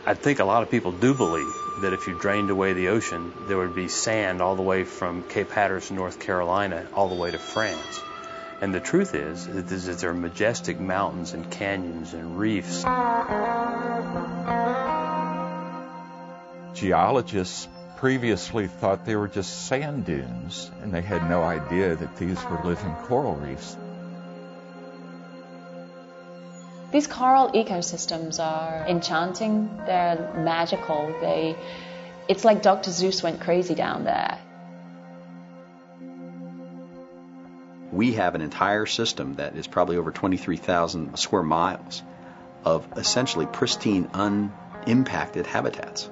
I think a lot of people do believe that if you drained away the ocean, there would be sand all the way from Cape Hatteras, North Carolina, all the way to France. And the truth is that there are majestic mountains and canyons and reefs. Geologists previously thought they were just sand dunes, and they had no idea that these were living coral reefs. These coral ecosystems are enchanting, they're magical, it's like Dr. Seuss went crazy down there. We have an entire system that is probably over 23,000 square miles of essentially pristine, unimpacted habitats.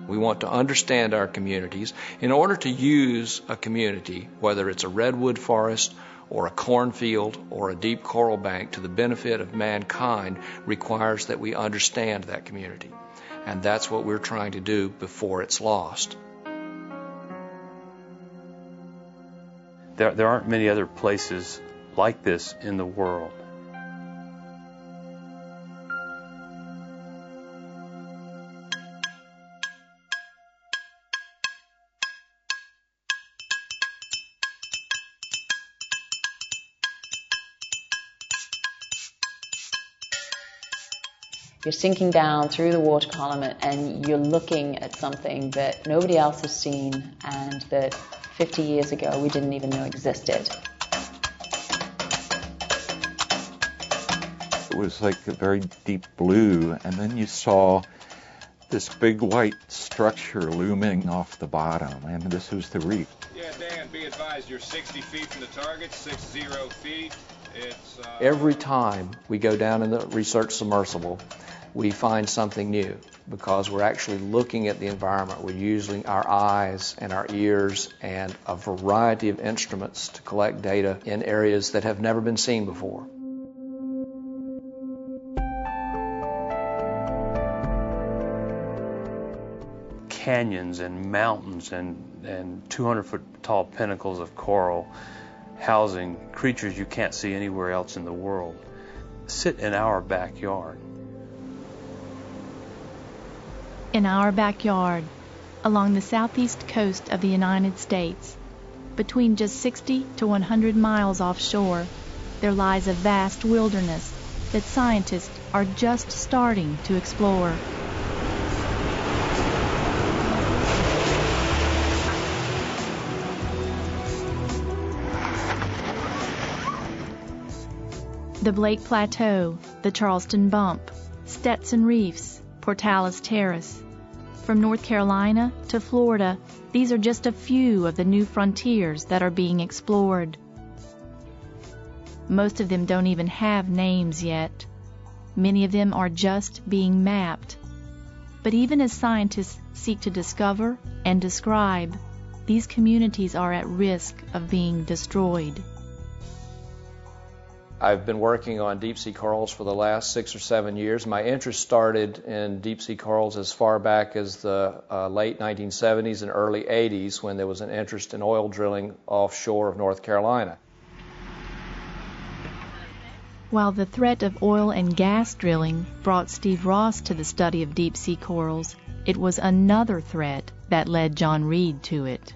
We want to understand our communities. In order to use a community, whether it's a redwood forest or a cornfield or a deep coral bank, to the benefit of mankind, requires that we understand that community. And that's what we're trying to do before it's lost. There aren't many other places like this in the world. You're sinking down through the water column and you're looking at something that nobody else has seen and that 50 years ago we didn't even know existed. It was like a very deep blue, and then you saw this big white structure looming off the bottom, and this was the reef. Yeah, Dan, be advised, you're 60 feet from the target, 60 feet. Every time we go down in the research submersible, we find something new because we're actually looking at the environment. We're using our eyes and our ears and a variety of instruments to collect data in areas that have never been seen before. Canyons and mountains and 200-foot tall pinnacles of coral housing creatures you can't see anywhere else in the world sit in our backyard. In our backyard, along the southeast coast of the United States, between just 60 to 100 miles offshore, there lies a vast wilderness that scientists are just starting to explore. The Blake Plateau, the Charleston Bump, Stetson Reefs, Portales Terrace. From North Carolina to Florida, these are just a few of the new frontiers that are being explored. Most of them don't even have names yet. Many of them are just being mapped. But even as scientists seek to discover and describe, these communities are at risk of being destroyed. I've been working on deep-sea corals for the last 6 or 7 years. My interest started in deep-sea corals as far back as the late 1970s and early 80s, when there was an interest in oil drilling offshore of North Carolina. While the threat of oil and gas drilling brought Steve Ross to the study of deep-sea corals, it was another threat that led John Reed to it.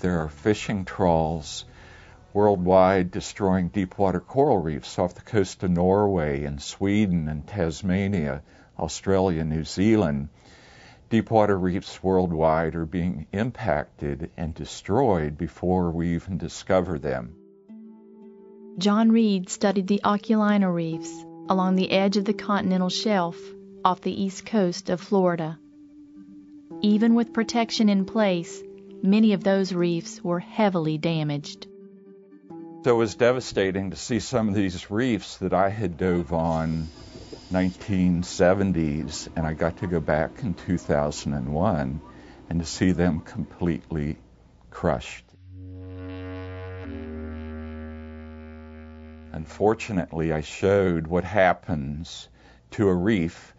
There are fishing trawls worldwide destroying deepwater coral reefs off the coast of Norway and Sweden and Tasmania, Australia, New Zealand. Deepwater reefs worldwide are being impacted and destroyed before we even discover them. John Reed studied the Oculina reefs along the edge of the continental shelf off the east coast of Florida. Even with protection in place, many of those reefs were heavily damaged. So it was devastating to see some of these reefs that I had dove on 1970s, and I got to go back in 2001 and to see them completely crushed. Unfortunately, I showed what happens to a reef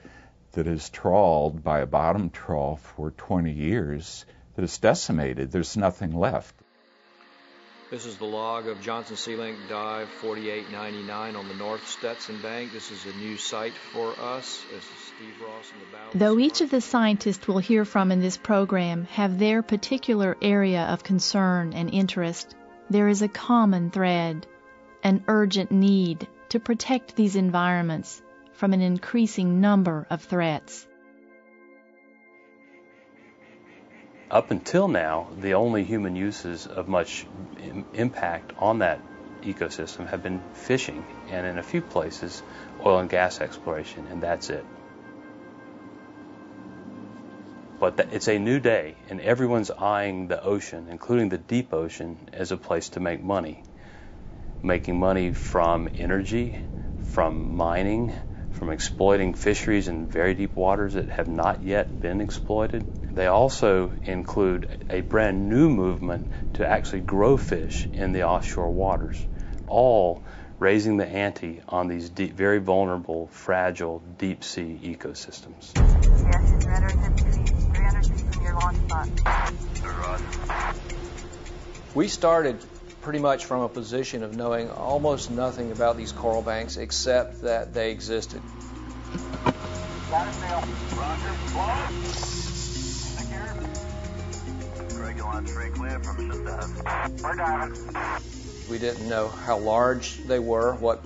that is trawled by a bottom trawl for 20 years, that is decimated. There's nothing left. This is the log of Johnson Sea Link Dive 4899 on the North Stetson Bank. This is a new site for us. This is Steve Ross in the bow. Though each of the scientists we'll hear from in this program have their particular area of concern and interest, there is a common thread, an urgent need to protect these environments from an increasing number of threats. Up until now, the only human uses of much impact on that ecosystem have been fishing, and in a few places, oil and gas exploration, and that's it. But it's a new day, and everyone's eyeing the ocean, including the deep ocean, as a place to make money. Making money from energy, from mining, from exploiting fisheries in very deep waters that have not yet been exploited. They also include a brand new movement to actually grow fish in the offshore waters, all raising the ante on these deep, very vulnerable, fragile, deep sea ecosystems. Yes, it's 350 feet, 300 feet from your launch spot. We started pretty much from a position of knowing almost nothing about these coral banks except that they existed. Got it, Bill. Roger. Blow. Regular straight clear from the We're diving. We didn't know how large they were, what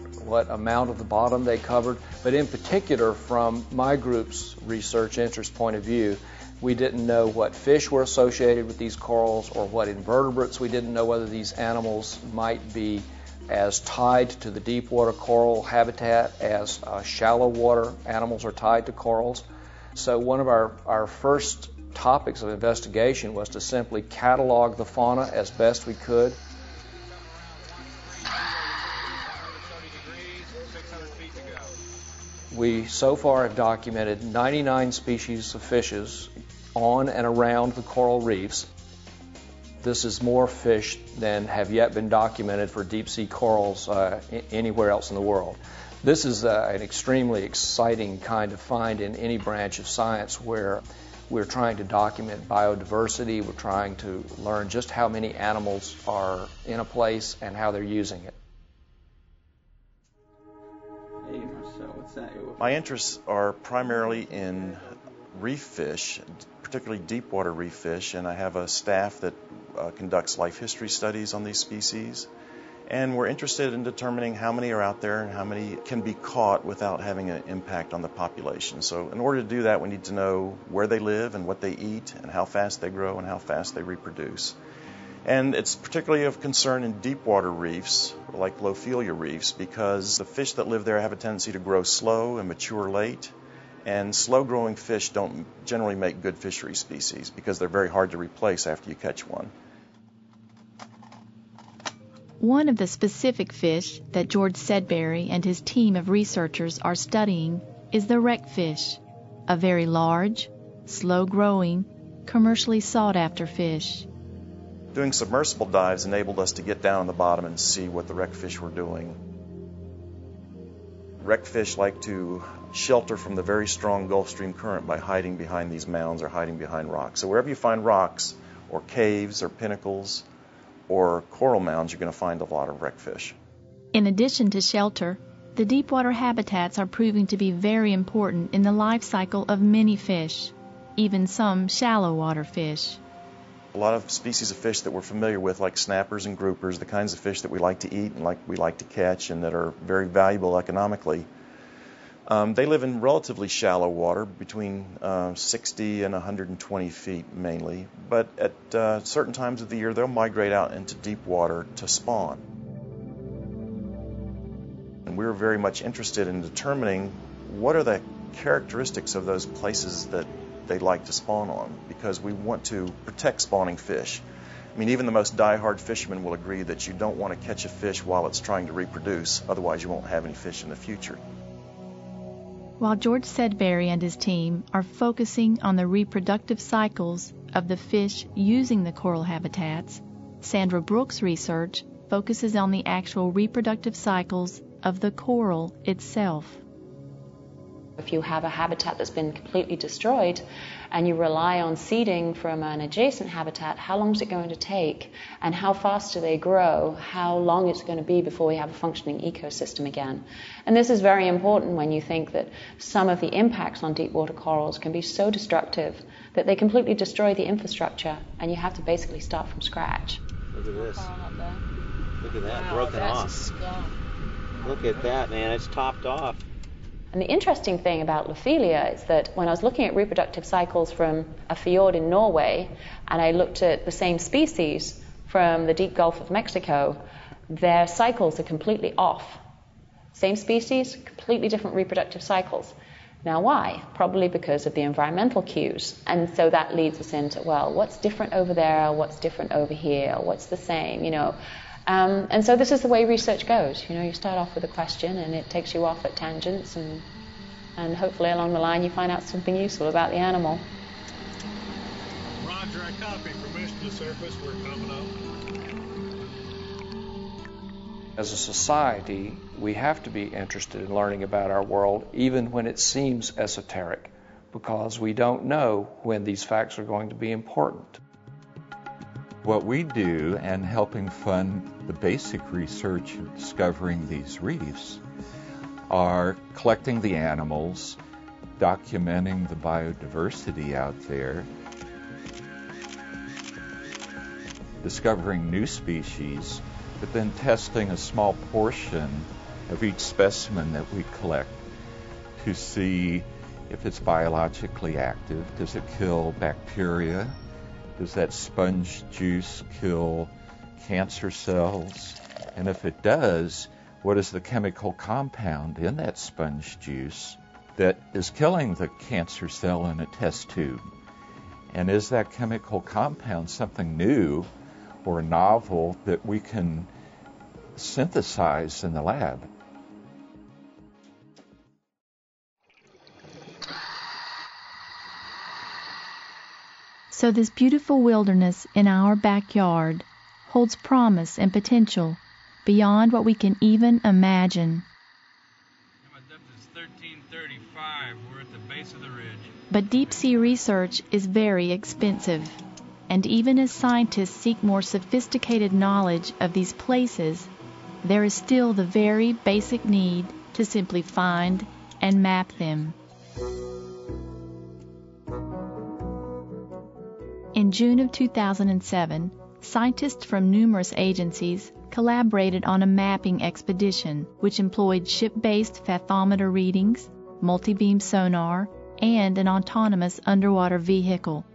amount of the bottom they covered, but in particular from my group's research interest point of view, we didn't know what fish were associated with these corals or what invertebrates. We didn't know whether these animals might be as tied to the deep water coral habitat as shallow water animals are tied to corals. So one of our first topics of investigation was to simply catalog the fauna as best we could. We so far have documented 99 species of fishes on and around the coral reefs. This is more fish than have yet been documented for deep sea corals anywhere else in the world. This is an extremely exciting kind of find in any branch of science where we're trying to document biodiversity, we're trying to learn just how many animals are in a place and how they're using it. Hey Marcel, what's that? My interests are primarily in reef fish, particularly deep water reef fish, and I have a staff that conducts life history studies on these species. And we're interested in determining how many are out there and how many can be caught without having an impact on the population. So in order to do that, we need to know where they live and what they eat and how fast they grow and how fast they reproduce. And it's particularly of concern in deep water reefs, like Lophelia reefs, because the fish that live there have a tendency to grow slow and mature late. And slow-growing fish don't generally make good fishery species because they're very hard to replace after you catch one. One of the specific fish that George Sedberry and his team of researchers are studying is the wreckfish, a very large, slow-growing, commercially sought-after fish. Doing submersible dives enabled us to get down on the bottom and see what the wreckfish were doing. Wreckfish like to shelter from the very strong Gulf Stream current by hiding behind these mounds or hiding behind rocks. So wherever you find rocks or caves or pinnacles or coral mounds, you're going to find a lot of wreckfish. In addition to shelter, the deepwater habitats are proving to be very important in the life cycle of many fish, even some shallow water fish. A lot of species of fish that we're familiar with, like snappers and groupers, the kinds of fish that we like to eat and we like to catch and that are very valuable economically, they live in relatively shallow water, between 60 and 120 feet mainly. But at certain times of the year, they'll migrate out into deep water to spawn. And we're very much interested in determining what are the characteristics of those places that they like to spawn on, because we want to protect spawning fish. I mean, even the most die-hard fishermen will agree that you don't want to catch a fish while it's trying to reproduce, otherwise you won't have any fish in the future. While George Sedberry and his team are focusing on the reproductive cycles of the fish using the coral habitats, Sandra Brooks' research focuses on the actual reproductive cycles of the coral itself. If you have a habitat that's been completely destroyed and you rely on seeding from an adjacent habitat, how long is it going to take and how fast do they grow, how long it's going to be before we have a functioning ecosystem again. And this is very important when you think that some of the impacts on deep water corals can be so destructive that they completely destroy the infrastructure and you have to basically start from scratch. Look at this. Look at that, wow, broken off. Look at that, man, it's topped off. And the interesting thing about Lophelia is that when I was looking at reproductive cycles from a fjord in Norway, and I looked at the same species from the deep Gulf of Mexico, their cycles are completely off. Same species, completely different reproductive cycles. Now why? Probably because of the environmental cues. And so that leads us into, well, what's different over there? What's different over here? What's the same? And so this is the way research goes. You start off with a question and it takes you off at tangents and hopefully along the line you find out something useful about the animal. Roger, I copy. Permission to surface. We're coming up. As a society, we have to be interested in learning about our world even when it seems esoteric, because we don't know when these facts are going to be important. What we do, and helping fund the basic research in discovering these reefs, are collecting the animals, documenting the biodiversity out there, discovering new species, but then testing a small portion of each specimen that we collect to see if it's biologically active. Does it kill bacteria? Does that sponge juice kill cancer cells? And if it does, what is the chemical compound in that sponge juice that is killing the cancer cell in a test tube? And is that chemical compound something new or novel that we can synthesize in the lab? So this beautiful wilderness in our backyard holds promise and potential beyond what we can even imagine. My depth is 1335. We're at the base of the ridge. But deep-sea research is very expensive. And even as scientists seek more sophisticated knowledge of these places, there is still the very basic need to simply find and map them. In June of 2007, scientists from numerous agencies collaborated on a mapping expedition which employed ship-based fathometer readings, multi-beam sonar, and an autonomous underwater vehicle,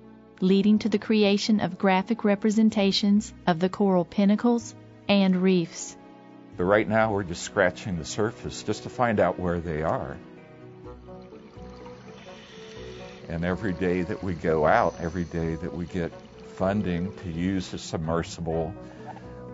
leading to the creation of graphic representations of the coral pinnacles and reefs. But right now we're just scratching the surface just to find out where they are. And every day that we go out, every day that we get funding to use a submersible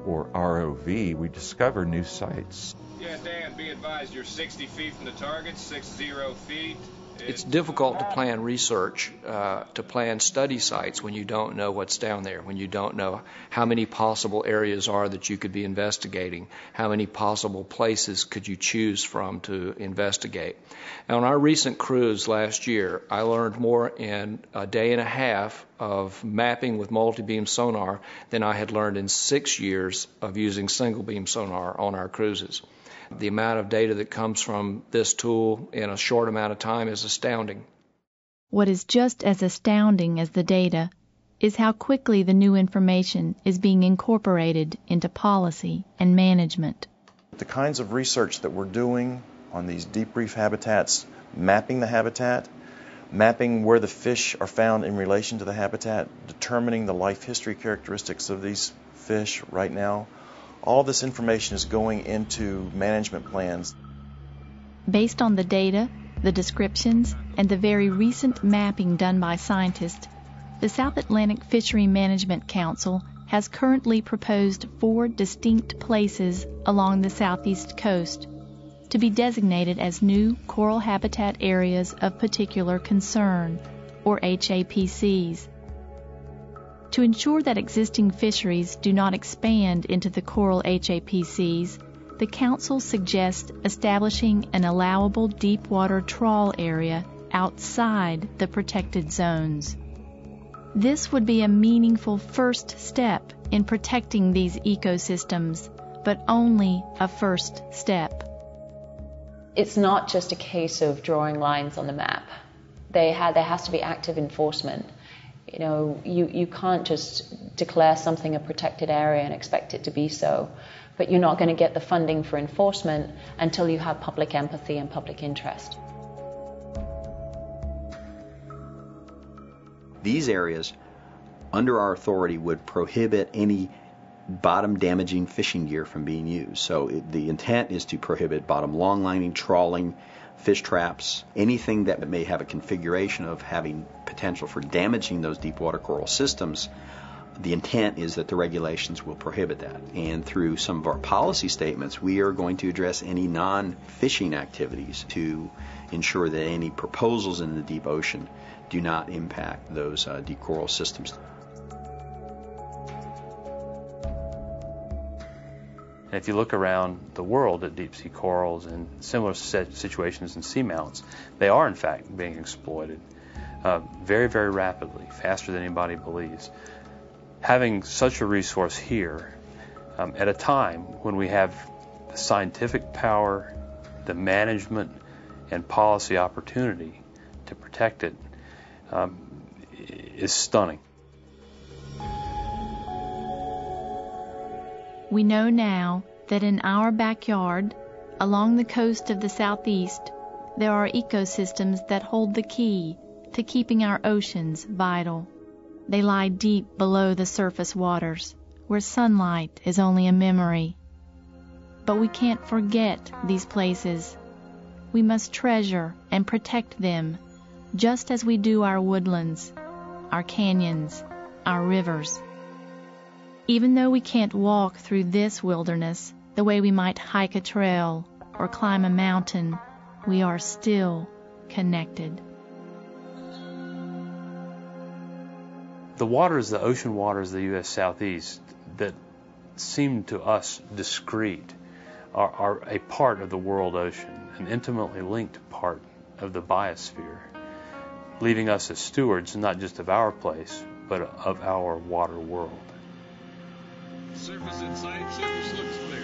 or ROV, we discover new sites. Yeah, Dan, be advised you're 60 feet from the target, 60 feet. It's difficult to plan research, to plan study sites when you don't know what's down there, when you don't know how many possible areas are that you could be investigating, how many possible places could you choose from to investigate. Now, on our recent cruise last year, I learned more in a day and a half of mapping with multi-beam sonar than I had learned in 6 years of using single-beam sonar on our cruises. The amount of data that comes from this tool in a short amount of time is astounding. What is just as astounding as the data is how quickly the new information is being incorporated into policy and management. The kinds of research that we're doing on these deep reef habitats, mapping the habitat, mapping where the fish are found in relation to the habitat, determining the life history characteristics of these fish right now, all this information is going into management plans. Based on the data, the descriptions, and the very recent mapping done by scientists, the South Atlantic Fishery Management Council has currently proposed 4 distinct places along the southeast coast to be designated as new coral habitat areas of particular concern, or HAPCs. To ensure that existing fisheries do not expand into the coral HAPCs, the Council suggests establishing an allowable deep-water trawl area outside the protected zones. This would be a meaningful first step in protecting these ecosystems, but only a first step. It's not just a case of drawing lines on the map. There has to be active enforcement. You know, you can't just declare something a protected area and expect it to be so, but you're not going to get the funding for enforcement until you have public empathy and public interest. These areas, under our authority, would prohibit any bottom-damaging fishing gear from being used. So the intent is to prohibit bottom longlining, trawling, fish traps, anything that may have a configuration of having potential for damaging those deep water coral systems. The intent is that the regulations will prohibit that. And through some of our policy statements, we are going to address any non-fishing activities to ensure that any proposals in the deep ocean do not impact those deep coral systems. And if you look around the world at deep sea corals and similar situations in seamounts, they are in fact being exploited very, very rapidly, faster than anybody believes. Having such a resource here at a time when we have the scientific power, the management, and policy opportunity to protect it is stunning. We know now that in our backyard, along the coast of the Southeast, there are ecosystems that hold the key to keeping our oceans vital. They lie deep below the surface waters, where sunlight is only a memory. But we can't forget these places. We must treasure and protect them, just as we do our woodlands, our canyons, our rivers. Even though we can't walk through this wilderness the way we might hike a trail or climb a mountain, we are still connected. The waters, the ocean waters of the U.S. Southeast that seem to us discrete are a part of the world ocean, an intimately linked part of the biosphere, leaving us as stewards not just of our place, but of our water world. Surface in sight, surface looks clear.